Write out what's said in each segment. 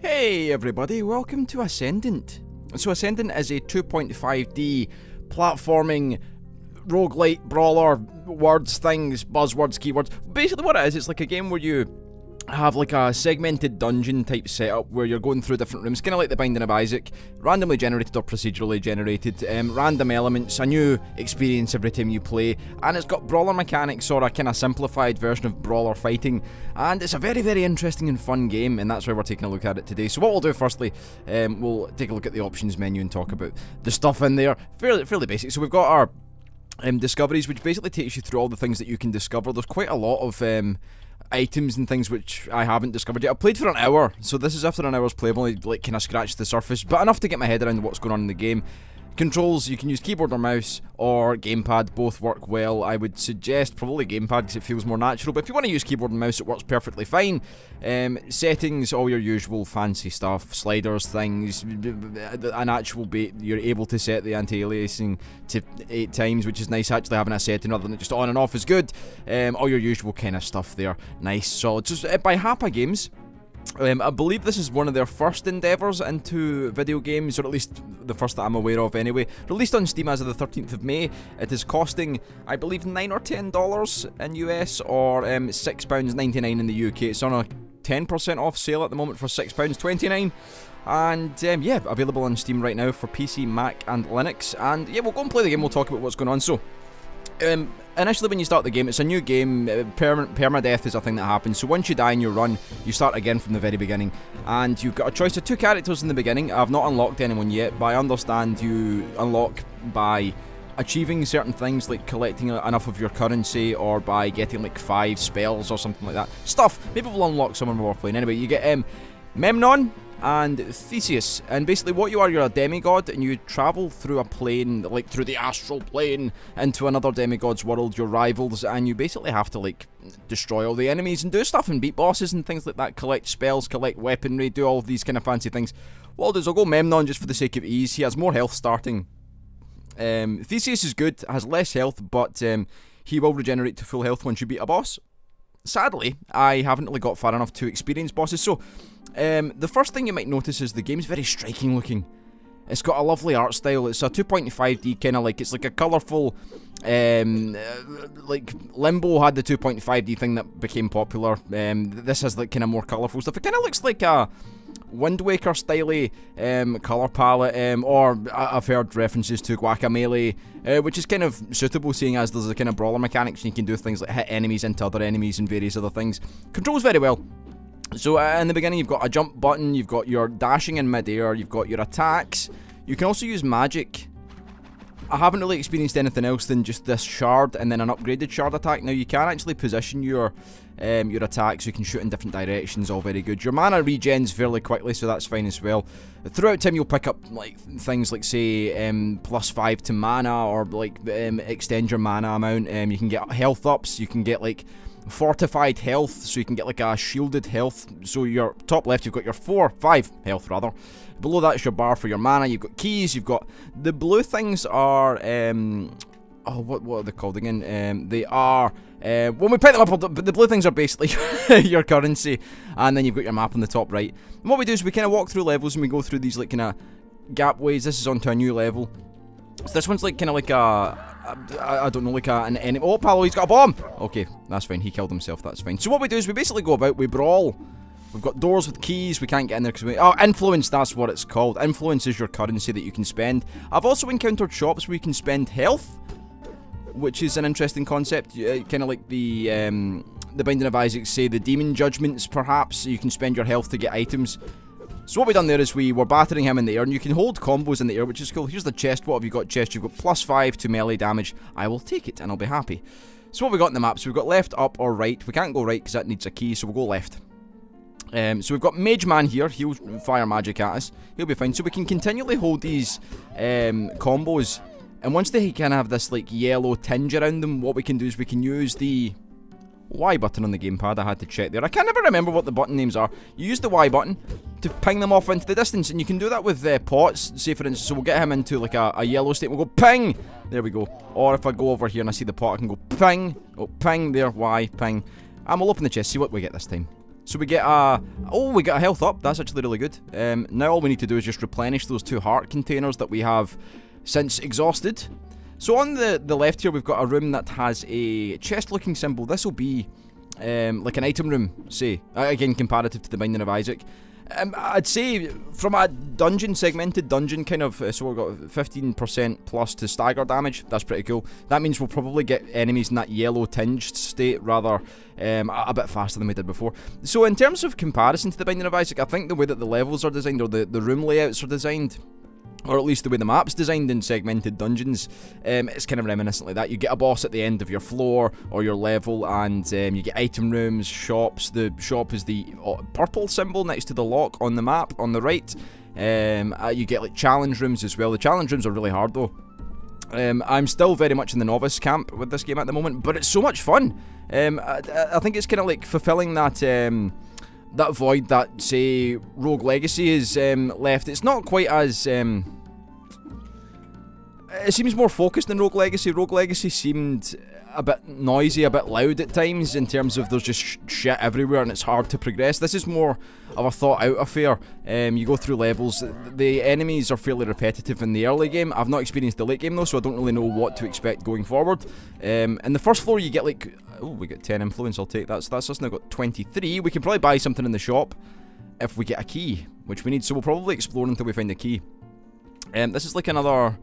Hey everybody, welcome to Ascendant. So Ascendant is a 2.5D platforming roguelite brawler, words, things, buzzwords, keywords. Basically what it is, it's like a game where you have like a segmented dungeon type setup where you're going through different rooms, kind of like the Binding of Isaac, randomly generated or procedurally generated, random elements, a new experience every time you play, and it's got brawler mechanics or a kind of simplified version of brawler fighting, and it's a very, very interesting and fun game, and that's why we're taking a look at it today. So what we'll do firstly, we'll take a look at the options menu and talk about the stuff in there, fairly basic. So we've got our discoveries, which basically takes you through all the things that you can discover. There's quite a lot of items and things which I haven't discovered yet. I've played for an hour, so this is after an hour's play. I've only like kind of scratched the surface, but enough to get my head around what's going on in the game. Controls, you can use keyboard or mouse or gamepad, both work well. I would suggest probably gamepad because it feels more natural, but if you want to use keyboard and mouse it works perfectly fine. Settings, all your usual fancy stuff, sliders, things, an actual bait, you're able to set the anti-aliasing to 8 times, which is nice. Actually having a setting other than just on and off is good. All your usual kind of stuff there, nice, solid. So by Hapa Games, I believe this is one of their first endeavours into video games, or at least the first that I'm aware of anyway. Released on Steam as of the 13th of May. It is costing, I believe, $9 or $10 in US, or £6.99 in the UK. It's on a 10% off sale at the moment for £6.29. And yeah, available on Steam right now for PC, Mac and Linux. And yeah, we'll go and play the game, we'll talk about what's going on. So initially when you start the game, it's a new game. Permadeath is a thing that happens, so once you die in your run, you start again from the very beginning, and you've got a choice of 2 characters in the beginning. I've not unlocked anyone yet, but I understand you unlock by achieving certain things, like collecting enough of your currency, or by getting like 5 spells or something like that. Stuff, maybe we'll unlock some when we're playing. Anyway, you get Memnon and Theseus, and basically what you are, you're a demigod, and you travel through a plane, like through the astral plane, into another demigod's world, your rivals, and you basically have to like destroy all the enemies and do stuff and beat bosses and things like that, collect spells, collect weaponry, do all of these kind of fancy things. What I'll do is I'll go Memnon just for the sake of ease. He has more health starting. Theseus is good, has less health, but he will regenerate to full health once you beat a boss. Sadly, I haven't really got far enough to experience bosses, so the first thing you might notice is the game's very striking looking. It's got a lovely art style. It's a 2.5D kind of like, it's like a colourful, like Limbo had the 2.5D thing that became popular. This has like kind of more colourful stuff. It kind of looks like a Wind Waker styley colour palette, or I've heard references to Guacamelee, which is kind of suitable seeing as there's a kind of brawler mechanics and you can do things like hit enemies into other enemies and various other things. Controls very well. So in the beginning you've got a jump button, you've got your dashing in mid-air, you've got your attacks. You can also use magic. I haven't really experienced anything else than just this shard and then an upgraded shard attack. Now you can actually position your attacks, you can shoot in different directions, all very good. Your mana regens fairly quickly, so that's fine as well. Throughout time you'll pick up like things like say +5 to mana, or like extend your mana amount. You can get health ups, you can get like fortified health, so you can get like a shielded health. So your top left you've got your 5 health rather. Below that is your bar for your mana. You've got keys, you've got the blue things are oh, what are they called again? They are when we pick them up, but the blue things are basically your currency, and then you've got your map on the top right. And what we do is we kind of walk through levels and we go through these like kind of gap ways. This is onto a new level. So this one's like kind of like I don't know, like an enemy. Oh, Palo, he's got a bomb! Okay, that's fine, he killed himself, that's fine. So what we do is we basically go about, we brawl. We've got doors with keys, we can't get in there because we... Oh, influence, that's what it's called. Influence is your currency that you can spend. I've also encountered shops where you can spend health, which is an interesting concept. Kind of like the Binding of Isaac, say the demon judgments perhaps. You can spend your health to get items. So what we've done there is we were battering him in the air, and you can hold combos in the air, which is cool. Here's the chest. What have you got? Chest. You've got +5 to melee damage. I will take it and I'll be happy. So what we got in the map? So we've got left, up or right. We can't go right because that needs a key, so we'll go left. So we've got Mage Man here. He'll fire magic at us. He'll be fine. So we can continually hold these combos, and once they kind of have this like yellow tinge around them, what we can do is we can use the Y button on the gamepad. I had to check there. I can't never remember what the button names are. You use the Y button to ping them off into the distance, and you can do that with pots. Say for instance, so we'll get him into like a yellow state. We'll go ping. There we go. Or if I go over here and I see the pot, I can go ping. Oh, ping there. Y ping. And we'll open the chest. See what we get this time. So we get we got a health up. That's actually really good. Now all we need to do is just replenish those 2 heart containers that we have since exhausted. So on the left here, we've got a room that has a chest-looking symbol. This will be like an item room, say. Again, comparative to the Binding of Isaac. I'd say from a segmented dungeon kind of, so we've got 15% plus to stagger damage. That's pretty cool. That means we'll probably get enemies in that yellow tinged state rather a bit faster than we did before. So in terms of comparison to the Binding of Isaac, I think the way that the levels are designed, or the room layouts are designed, or at least the way the map's designed in segmented dungeons, it's kind of reminiscent like that. You get a boss at the end of your floor or your level, and you get item rooms, shops. The shop is the purple symbol next to the lock on the map on the right. You get like challenge rooms as well. The challenge rooms are really hard though. I'm still very much in the novice camp with this game at the moment, but it's so much fun. I think it's kind of like fulfilling that that void that, say, Rogue Legacy is left. It's not quite as it seems more focused than Rogue Legacy. Rogue Legacy seemed a bit noisy, a bit loud at times in terms of there's just shit everywhere and it's hard to progress. This is more of a thought out affair. You go through levels. The enemies are fairly repetitive in the early game. I've not experienced the late game though, so I don't really know what to expect going forward. In the first floor you get like, oh, we get 10 influence, I'll take that. So that's us now got 23. We can probably buy something in the shop if we get a key, which we need, so we'll probably explore until we find a key. This is like another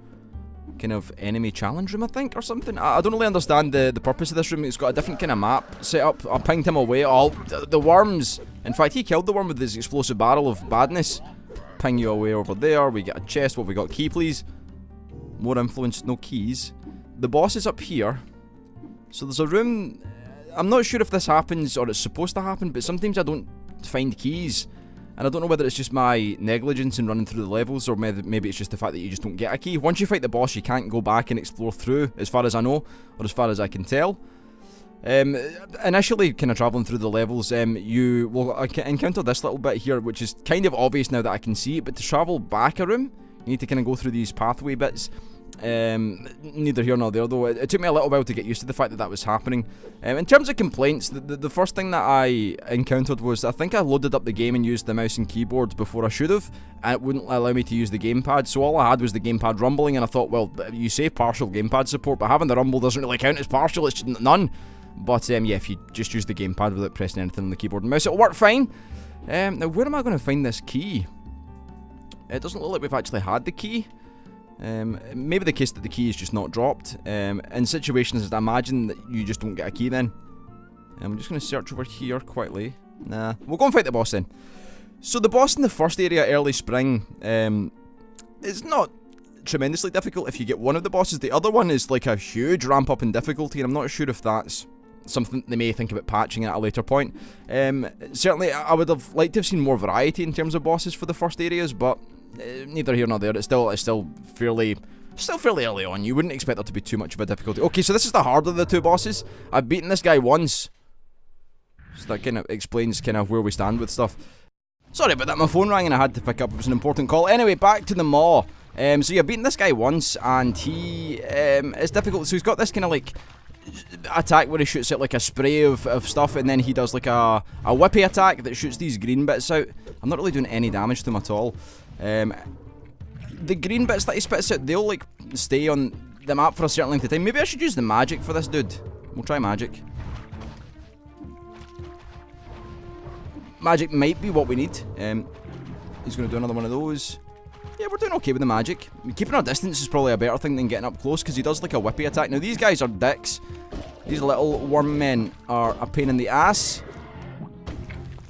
kind of enemy challenge room, I think, or something. I don't really understand the purpose of this room. It's got a different kind of map set up. I pinged him away. Oh, the worms. In fact, he killed the worm with his explosive barrel of badness. Ping you away over there. We get a chest. What have we got? Key, please. More influence, no keys. The boss is up here. So there's a room. I'm not sure if this happens or it's supposed to happen, but sometimes I don't find keys. And I don't know whether it's just my negligence in running through the levels, or maybe it's just the fact that you just don't get a key. Once you fight the boss, you can't go back and explore through, as far as I know, or as far as I can tell. Initially, kind of travelling through the levels, you will encounter this little bit here, which is kind of obvious now that I can see it, but to travel back a room, you need to kind of go through these pathway bits. Neither here nor there though. It took me a little while to get used to the fact that that was happening. In terms of complaints, the first thing that I encountered was, I think I loaded up the game and used the mouse and keyboard before I should have, and it wouldn't allow me to use the gamepad, so all I had was the gamepad rumbling, and I thought, well, you say partial gamepad support, but having the rumble doesn't really count as partial, it's just none. But yeah, if you just use the gamepad without pressing anything on the keyboard and mouse, it'll work fine. Now where am I going to find this key? It doesn't look like we've actually had the key. Maybe the case that the key is just not dropped. In situations as I imagine that you just don't get a key then. I'm just going to search over here quickly. Nah, we'll go and fight the boss then. So the boss in the first area, Early Spring, is not tremendously difficult if you get one of the bosses. The other one is like a huge ramp up in difficulty, and I'm not sure if that's something they may think about patching at a later point. Certainly I would have liked to have seen more variety in terms of bosses for the first areas, but neither here nor there. It's still fairly early on. You wouldn't expect there to be too much of a difficulty. Okay, so this is the harder of the two bosses. I've beaten this guy once, so that kind of explains kind of where we stand with stuff. Sorry about that, my phone rang and I had to pick up. It was an important call. Anyway, back to the maw. So yeah, beaten this guy once, and he is difficult. So he's got this kind of like attack where he shoots out like a spray of stuff, and then he does like a whippy attack that shoots these green bits out. I'm not really doing any damage to him at all. The green bits that he spits out, they'll like stay on the map for a certain length of time. Maybe I should use the magic for this dude. We'll try magic. Magic might be what we need. He's going to do another one of those. Yeah, we're doing okay with the magic. Keeping our distance is probably a better thing than getting up close, because he does like a whippy attack. Now these guys are dicks. These little worm men are a pain in the ass.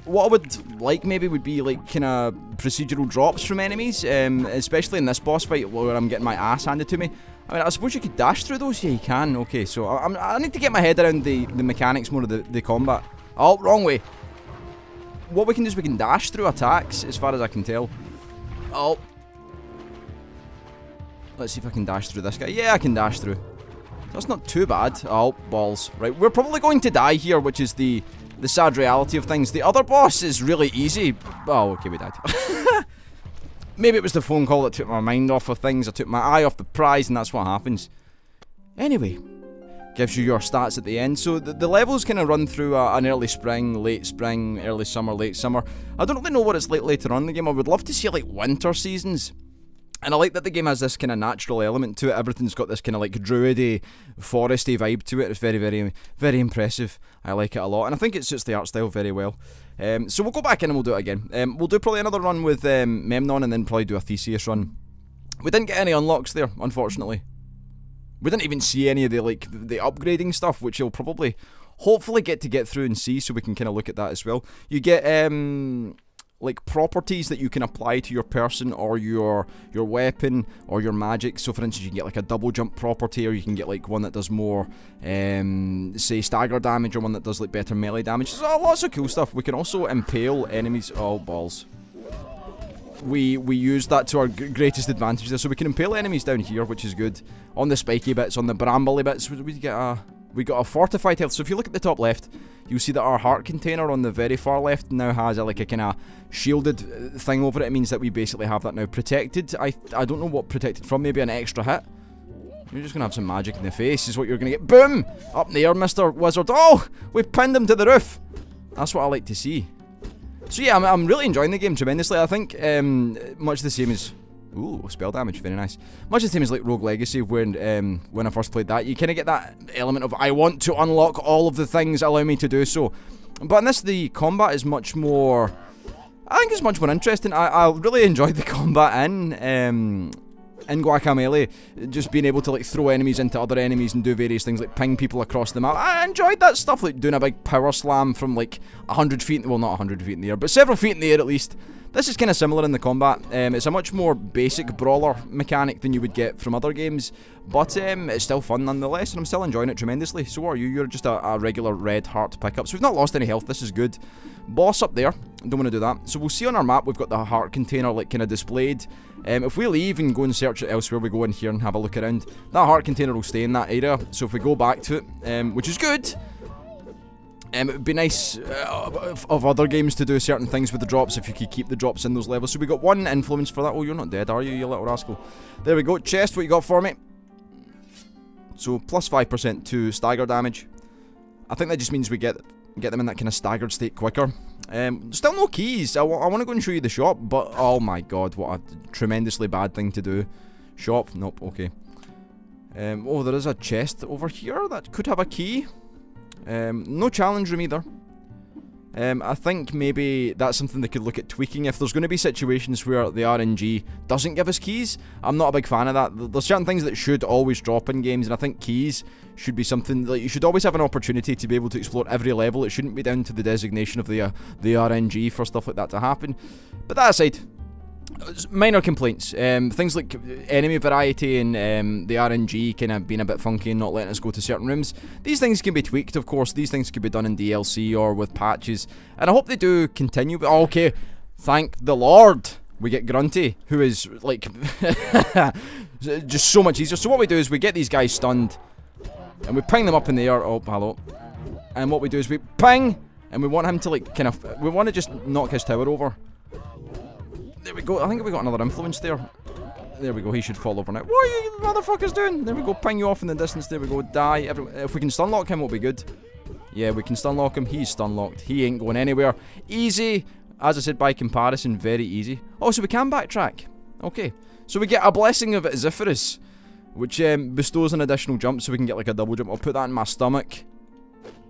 What I would like maybe would be like kind of procedural drops from enemies, especially in this boss fight where I'm getting my ass handed to me. I mean, I suppose you could dash through those. Yeah, you can. Okay, so I need to get my head around the mechanics more of the combat. Oh, wrong way. What we can do is we can dash through attacks, as far as I can tell. Oh. Let's see if I can dash through this guy. Yeah, I can dash through. That's not too bad. Oh, balls. Right, we're probably going to die here, which is the sad reality of things. The other boss is really easy. Oh, okay, we died. Maybe it was the phone call that took my mind off of things. I took my eye off the prize, and that's what happens. Anyway, gives you your stats at the end. So the levels kind of run through an early spring, late spring, early summer, late summer. I don't really know what it's like later on in the game. I would love to see like winter seasons. And I like that the game has this kind of natural element to it. Everything's got this kind of like druidy, foresty vibe to it. It's very, very, very impressive. I like it a lot. And I think it suits the art style very well. So we'll go back in and we'll do it again. We'll do probably another run with Memnon and then probably do a Theseus run. We didn't get any unlocks there, unfortunately. We didn't even see any of the upgrading stuff, which you'll probably, hopefully get through and see, so we can kind of look at that as well. You get like properties that you can apply to your person or your weapon or your magic. So for instance, you can get like a double jump property, or you can get like one that does more say stagger damage, or one that does like better melee damage. So lots of cool stuff. We can also impale enemies. Oh balls. We use that to our greatest advantage there, so we can impale enemies down here, which is good. On the spiky bits, on the brambly bits, we got a fortified health. So if you look at the top left, you'll see that our heart container on the very far left now has a kind of shielded thing over it. It means that we basically have that now protected. I don't know what protected from, maybe an extra hit. You're just going to have some magic in the face is what you're going to get. Boom! Up there, Mr. Wizard. Oh! We pinned him to the roof. That's what I like to see. So yeah, I'm really enjoying the game tremendously. I think much the same as... Ooh, spell damage, very nice. Much the same as like Rogue Legacy, when I first played that. You kind of get that element of, I want to unlock all of the things, allow me to do so. But in this, the combat is much more... I think it's much more interesting. I really enjoyed the combat in Guacamelee, just being able to like throw enemies into other enemies and do various things like ping people across the map. I enjoyed that stuff, like doing a big power slam from like 100 feet, well not 100 feet in the air, but several feet in the air at least. This is kind of similar in the combat. It's a much more basic brawler mechanic than you would get from other games, but it's still fun nonetheless, and I'm still enjoying it tremendously. So are you. You're just a regular red heart pickup, so we've not lost any health. This is good. Boss up there, don't want to do that. So we'll see on our map, we've got the heart container like kind of displayed. If we leave and go and search it elsewhere, we go in here and have a look around, that heart container will stay in that area. So if we go back to it, which is good, it would be nice of other games to do certain things with the drops, if you could keep the drops in those levels. So we got one influence for that. Oh, you're not dead, are you, you little rascal? There we go. Chest, what you got for me? So plus 5% to stagger damage. I think that just means we get them in that kind of staggered state quicker. Still no keys. I want to go and show you the shop, but oh my god, what a tremendously bad thing to do. Shop, nope, okay. Oh, there is a chest over here that could have a key. No challenge room either. I think maybe that's something they could look at tweaking. If there's going to be situations where the RNG doesn't give us keys, I'm not a big fan of that. There's certain things that should always drop in games, and I think keys should be something like you should always have an opportunity to be able to explore every level. It shouldn't be down to the designation of the RNG for stuff like that to happen. But that aside, minor complaints. Things like enemy variety and the RNG kind of being a bit funky and not letting us go to certain rooms. These things can be tweaked, of course. These things could be done in DLC or with patches, and I hope they do continue. But okay, thank the Lord, we get Grunty, who is like just so much easier. So what we do is we get these guys stunned, and we ping them up in the air. Oh, hello. And what we do is we ping, and we want him to like kind of, we want to just knock his tower over. There we go. I think we got another influence there. There we go. He should fall over now. What are you motherfuckers doing? There we go. Ping you off in the distance. There we go. Die. If we can stun lock him, it'll be good. Yeah, we can stun lock him. He's stun locked. He ain't going anywhere. Easy. As I said, by comparison, very easy. Oh, so we can backtrack. Okay. So we get a blessing of Zephyrus, which bestows an additional jump, so we can get like a double jump. I'll put that in my stomach.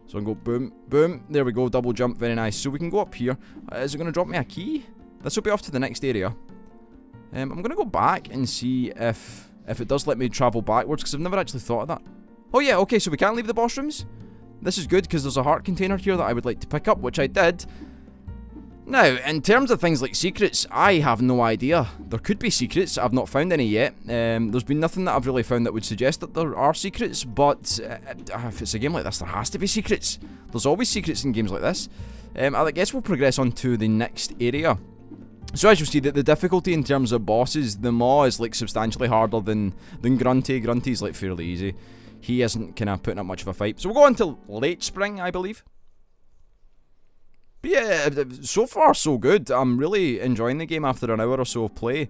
So I can go boom, boom. There we go. Double jump. Very nice. So we can go up here. Is it going to drop me a key? This will be off to the next area. I'm going to go back and see if it does let me travel backwards, because I've never actually thought of that. Oh yeah, okay, so we can't leave the boss rooms. This is good, because there's a heart container here that I would like to pick up, which I did. Now, in terms of things like secrets, I have no idea. There could be secrets. I've not found any yet. There's been nothing that I've really found that would suggest that there are secrets, but if it's a game like this, there has to be secrets. There's always secrets in games like this. I guess we'll progress on to the next area. So as you see, the difficulty in terms of bosses, the Maw is like substantially harder than Grunty. Grunty's like fairly easy. He isn't kind of putting up much of a fight. So we'll go on to late spring, I believe. But yeah, so far so good. I'm really enjoying the game after an hour or so of play.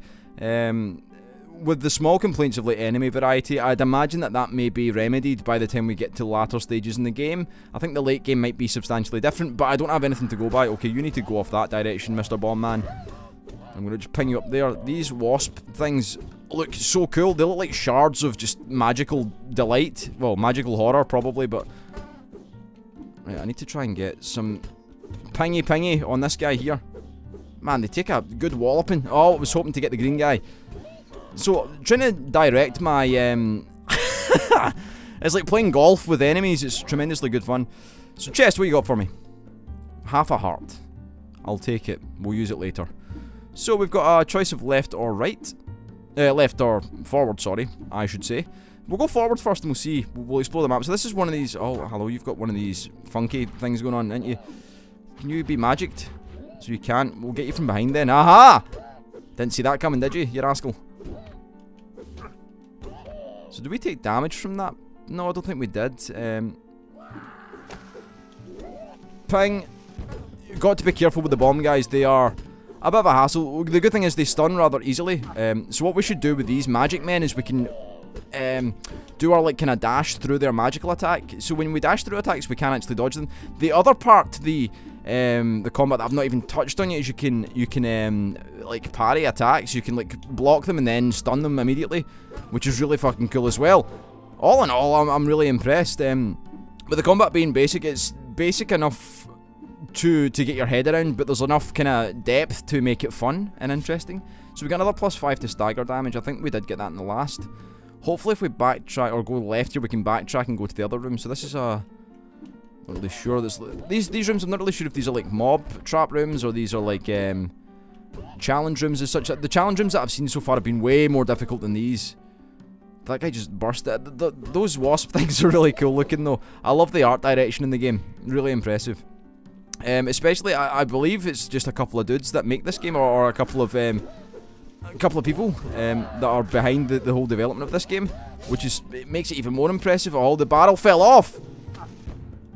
with the small complaints of like enemy variety, I'd imagine that may be remedied by the time we get to latter stages in the game. I think the late game might be substantially different, but I don't have anything to go by. Okay, you need to go off that direction, Mr. Bomb Man. I'm gonna just ping you up there. These wasp things look so cool. They look like shards of just magical delight. Well, magical horror probably, but... Right, I need to try and get some pingy on this guy here. Man, they take a good walloping. Oh, I was hoping to get the green guy. So, trying to direct my, it's like playing golf with enemies. It's tremendously good fun. So, chest, what you got for me? Half a heart. I'll take it. We'll use it later. So, we've got a choice of left or right. Left or forward, sorry, I should say. We'll go forward first and we'll see. We'll explore the map. So, this is one of these... Oh, hello, you've got one of these funky things going on, ain't you? Can you be magicked? So you can't. We'll get you from behind then. Aha! Didn't see that coming, did you rascal? So do we take damage from that? No, I don't think we did. Ping. You've got to be careful with the bomb guys. They are a bit of a hassle. The good thing is they stun rather easily. So what we should do with these magic men is we can do our like kind of dash through their magical attack. So when we dash through attacks, we can actually dodge them. The other part, the combat that I've not even touched on yet, is you can like parry attacks. You can like block them and then stun them immediately, which is really fucking cool as well. All in all, I'm really impressed. With the combat being basic, it's basic enough to get your head around, but there's enough kind of depth to make it fun and interesting. So we got another +5 to stagger damage. I think we did get that in the last. Hopefully if we backtrack or go left here, we can backtrack and go to the other room. So this is a... Not really sure. These rooms, I'm not really sure if these are like mob trap rooms or these are like challenge rooms as such. The challenge rooms that I've seen so far have been way more difficult than these. That guy just burst it. Those wasp things are really cool looking though. I love the art direction in the game. Really impressive. Especially, I believe it's just a couple of dudes that make this game, or a couple of people that are behind the whole development of this game, which is, it makes it even more impressive. Oh, the barrel fell off!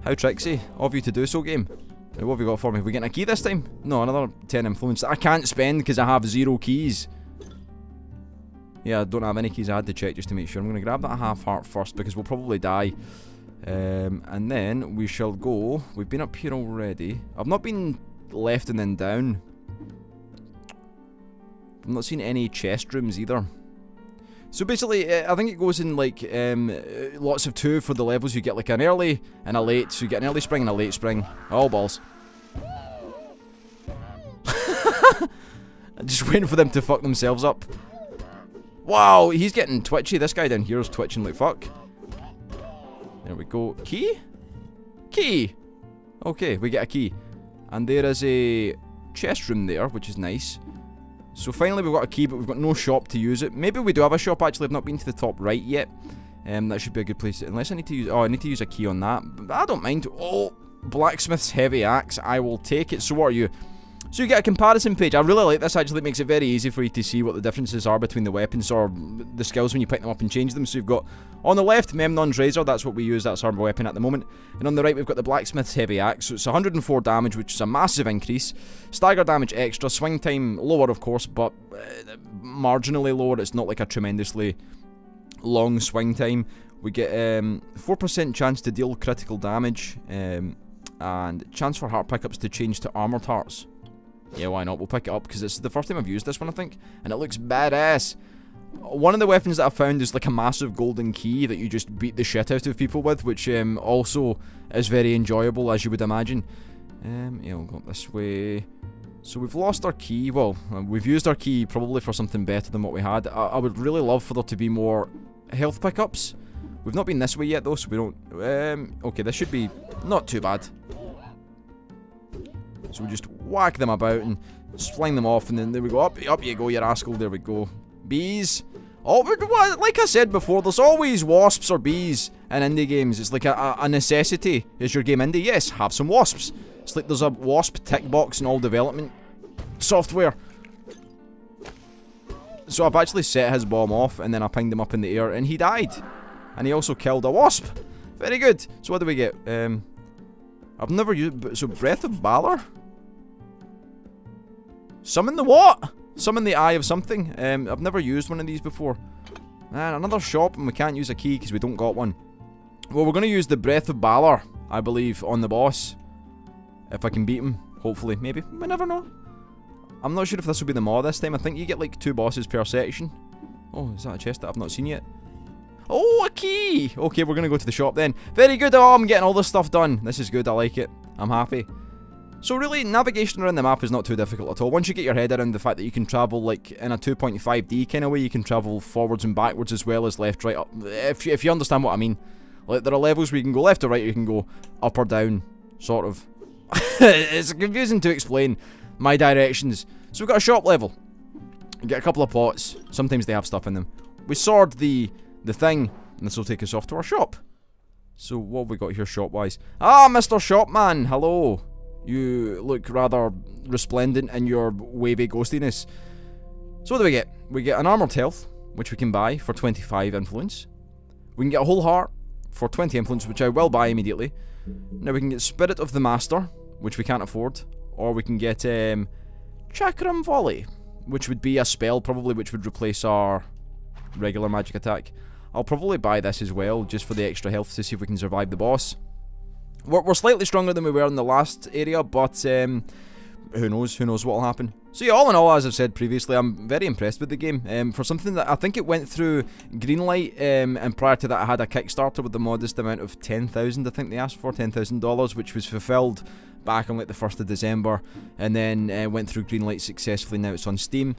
How tricksy of you to do so, game. What have we got for me? Are we getting a key this time? No, another 10 influence that I can't spend because I have 0 keys. Yeah, I don't have any keys. I had to check just to make sure. I'm going to grab that half heart first because we'll probably die. And then we shall go. We've been up here already. I've not been left and then down. I've not seen any chest rooms either. So basically, I think it goes in like lots of 2 for the levels. You get like an early and a late. So you get an early spring and a late spring. Oh, balls. I'm just waiting for them to fuck themselves up. Wow, he's getting twitchy. This guy down here is twitching like fuck. There we go. Key? Key! Okay, we get a key. And there is a chest room there, which is nice. So finally we've got a key, but we've got no shop to use it. Maybe we do have a shop, actually. I've not been to the top right yet. That should be a good place. Unless I need to use... Oh, I need to use a key on that. But I don't mind. Oh, blacksmith's heavy axe. I will take it. So what are you? So you get a comparison page. I really like this, actually. It makes it very easy for you to see what the differences are between the weapons or the skills when you pick them up and change them. So you've got, on the left, Memnon's Razor. That's what we use. That's our weapon at the moment. And on the right, we've got the blacksmith's heavy axe. So it's 104 damage, which is a massive increase. Stagger damage extra. Swing time lower, of course, but marginally lower. It's not like a tremendously long swing time. We get 4% chance to deal critical damage. And chance for heart pickups to change to armored hearts. Yeah, why not? We'll pick it up because it's the first time I've used this one, I think. And it looks badass. One of the weapons that I've found is like a massive golden key that you just beat the shit out of people with, which also is very enjoyable, as you would imagine. Yeah, we'll go this way. So we've lost our key. Well, we've used our key probably for something better than what we had. I would really love for there to be more health pickups. We've not been this way yet, though, so we don't... okay, this should be not too bad. So we just whack them about and fling them off, and then there we go. Up you go, you rascal. There we go. Bees. Oh, like I said before, there's always wasps or bees in indie games. It's like a necessity. Is your game indie? Yes, have some wasps. It's like there's a wasp tick box in all development software. So I've actually set his bomb off, and then I pinged him up in the air, and he died. And he also killed a wasp. Very good. So what do we get? I've never used... So Breath of Valor? Summon the what? Summon the Eye of something. I've never used one of these before. And another shop, and we can't use a key because we don't got one. Well, we're going to use the Breath of Valor, I believe, on the boss. If I can beat him, hopefully. Maybe. We never know. I'm not sure if this will be the mod this time. I think you get like 2 bosses per section. Oh, is that a chest that I've not seen yet? Oh, a key! Okay, we're going to go to the shop then. Very good. Oh, I'm getting all this stuff done. This is good. I like it. I'm happy. So really, navigation around the map is not too difficult at all. Once you get your head around the fact that you can travel like in a 2.5D kind of way, you can travel forwards and backwards as well as left, right, up. If you understand what I mean. Like, there are levels where you can go left or right, or you can go up or down, sort of. It's confusing to explain my directions. So we've got a shop level. We get a couple of pots. Sometimes they have stuff in them. We sword the thing, and this will take us off to our shop. So what have we got here shop-wise? Ah, Mr. Shopman, hello. You look rather resplendent in your wavy ghostiness. So what do we get? We get an armoured health, which we can buy for 25 influence. We can get a whole heart for 20 influence, which I will buy immediately. Now we can get Spirit of the Master, which we can't afford. Or we can get Chakram Volley, which would be a spell probably, which would replace our regular magic attack. I'll probably buy this as well, just for the extra health to see if we can survive the boss. We're slightly stronger than we were in the last area, but who knows what will happen. So yeah, all in all, as I've said previously, I'm very impressed with the game. For something that I think it went through Greenlight, and prior to that I had a Kickstarter with the modest amount of 10,000, I think they asked for, $10,000, which was fulfilled back on like the 1st of December, and then went through Greenlight successfully. Now it's on Steam.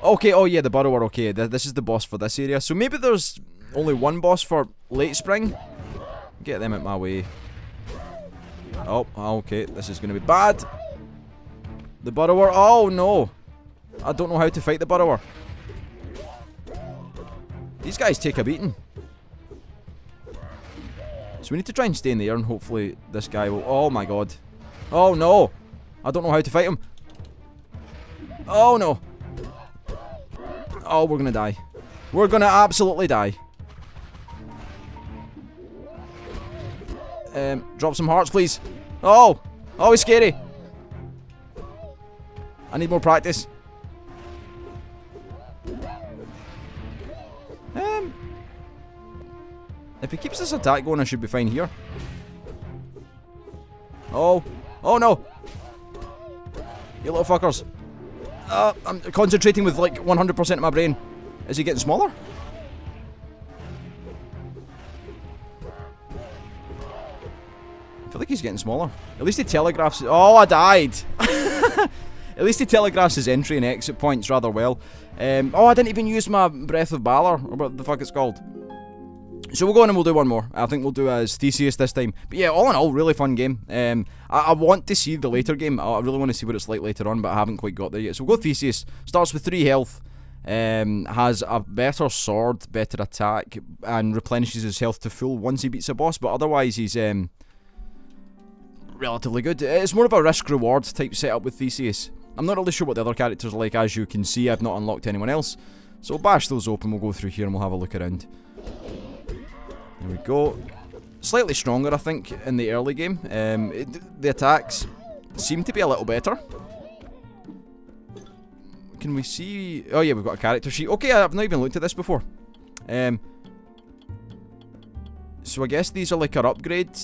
Okay, oh yeah, the Burrower, okay, this is the boss for this area, so maybe there's only one boss for late spring. Get them out my way. Oh, okay, this is going to be bad. The Burrower, oh no. I don't know how to fight the Burrower. These guys take a beating. So we need to try and stay in the air, and hopefully this guy will... Oh my god. Oh no. I don't know how to fight him. Oh no. Oh, we're going to die. We're going to absolutely die. Drop some hearts, please. Oh! Oh, he's scary. I need more practice. If he keeps this attack going, I should be fine here. Oh. Oh, no. You little fuckers. I'm concentrating with, like, 100% of my brain. Is he getting smaller? I feel like he's getting smaller. At least he telegraphs... Oh, I died! At least he telegraphs his entry and exit points rather well. Oh, I didn't even use my Breath of Valor, or what the fuck it's called. So we'll go on and we'll do one more. I think we'll do as Theseus this time. But yeah, all in all, really fun game. I want to see the later game. I really want to see what it's like later on, but I haven't quite got there yet. So we'll go Theseus. Starts with 3 health. Has a better sword, better attack, and replenishes his health to full once he beats a boss. But otherwise, he's relatively good. It's more of a risk-reward type setup with Theseus. I'm not really sure what the other characters are like. As you can see, I've not unlocked anyone else. So we'll bash those open. We'll go through here and we'll have a look around. There we go. Slightly stronger, I think, in the early game. The attacks seem to be a little better. Can we see... Oh yeah, we've got a character sheet. Okay, I've not even looked at this before. So I guess these are like our upgrade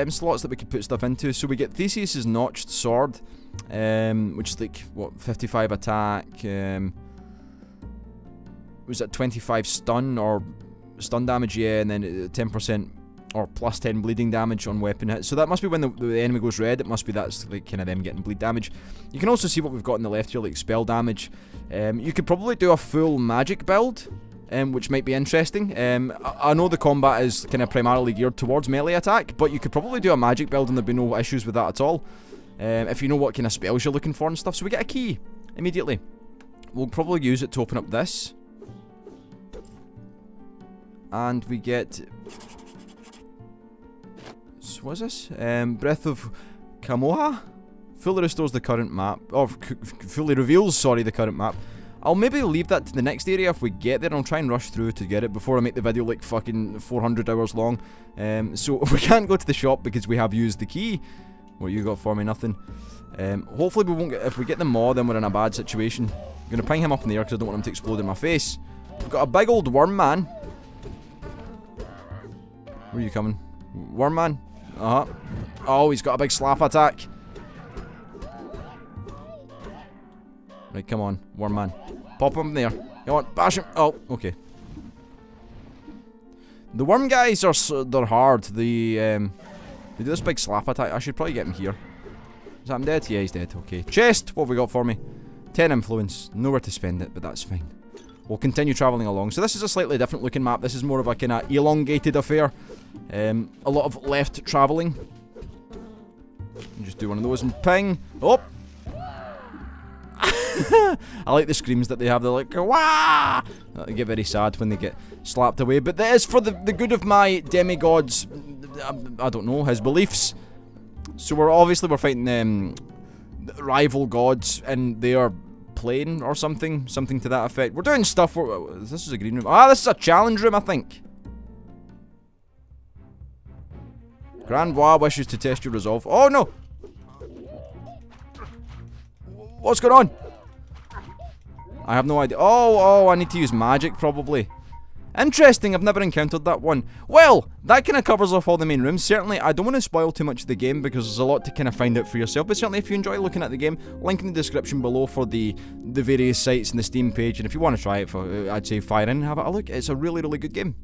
slots that we could put stuff into. So we get Theseus' notched sword, which is like, what, 55 attack, was it 25 stun or stun damage, yeah, and then 10% or plus 10 bleeding damage on weapon hits. So that must be when the enemy goes red. It must be that's like kind of them getting bleed damage. You can also see what we've got on the left here, like spell damage. You could probably do a full magic build, which might be interesting. I know the combat is kind of primarily geared towards melee attack, but you could probably do a magic build and there'd be no issues with that at all. If you know what kind of spells you're looking for and stuff. So we get a key immediately. We'll probably use it to open up this. And we get... So what is this? Breath of Kamoha? Fully restores the current map. Or fully reveals, sorry, the current map. I'll maybe leave that to the next area if we get there. I'll try and rush through to get it before I make the video like fucking 400 hours long. So we can't go to the shop because we have used the key. What you got for me? Nothing. Hopefully we won't get... If we get the mod, then we're in a bad situation. I'm gonna ping him up in the air because I don't want him to explode in my face. We've got a big old worm man. Where are you coming? Worm man? Uh-huh. Oh, he's got a big slap attack. Right, come on, worm man. Pop him there. Come on, bash him. Oh, okay. The worm guys are they're hard. They do this big slap attack. I should probably get him here. Is that him dead? Yeah, he's dead. Okay. Chest. What have we got for me? 10 influence. Nowhere to spend it, but that's fine. We'll continue travelling along. So this is a slightly different looking map. This is more of a kind of elongated affair. A lot of left travelling. Just do one of those and ping. Oh! I like the screams that they have. They're like, wah! They get very sad when they get slapped away. But that is for the good of my demigod's, I don't know, his beliefs. So we're fighting rival gods, and they are playing or something to that effect. We're doing stuff. This is a green room. Ah, this is a challenge room, I think. Grand Bois wishes to test your resolve. Oh no! What's going on? I have no idea. Oh, I need to use magic probably. Interesting, I've never encountered that one. Well, that kind of covers off all the main rooms. Certainly, I don't want to spoil too much of the game because there's a lot to kind of find out for yourself. But certainly, if you enjoy looking at the game, link in the description below for the various sites and the Steam page. And if you want to try it, I'd say fire in and have a look. It's a really, really good game.